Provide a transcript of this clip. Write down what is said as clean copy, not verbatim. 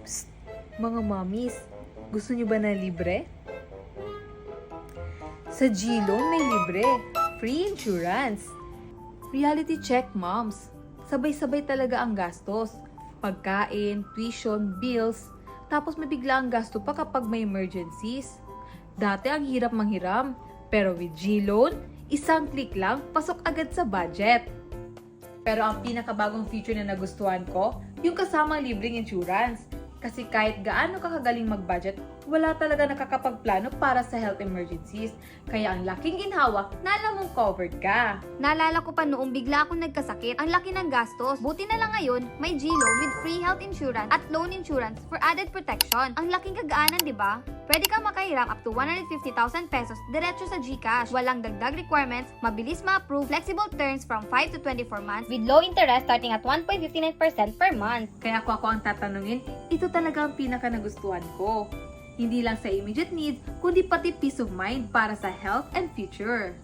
Psst, mga mommies, gusto nyo ba na libre? Sa GLoan may libre, free insurance. Reality check, moms. Sabay-sabay talaga ang gastos. Pagkain, tuition, bills, tapos may bigla ang gasto pa kapag may emergencies. Dati ang hirap manghiram, pero with GLoan, isang click lang, pasok agad sa budget. Pero ang pinakabagong feature na nagustuhan ko, yung kasamang libreng insurance. Kasi kahit gaano ka kagaling mag-budget, wala talaga nakakapagplano para sa health emergencies. Kaya ang laking ginhawa, nala mong covered ka. Naalala ko pa noong bigla akong nagkasakit, ang laki ng gastos. Buti na lang ngayon, may GLoan with free health insurance at loan insurance for added protection. Ang laking kagaanan, di ba? Pwede kang makahiram up to 150,000 pesos diretso sa GCash. Walang dagdag requirements, mabilis ma-approve, flexible terms from 5 to 24 months with low interest starting at 1.59% per month. Kaya kung ako ang tatanungin, ito talaga ang pinaka nagustuhan ko. Hindi lang sa immediate needs, kundi pati peace of mind para sa health and future.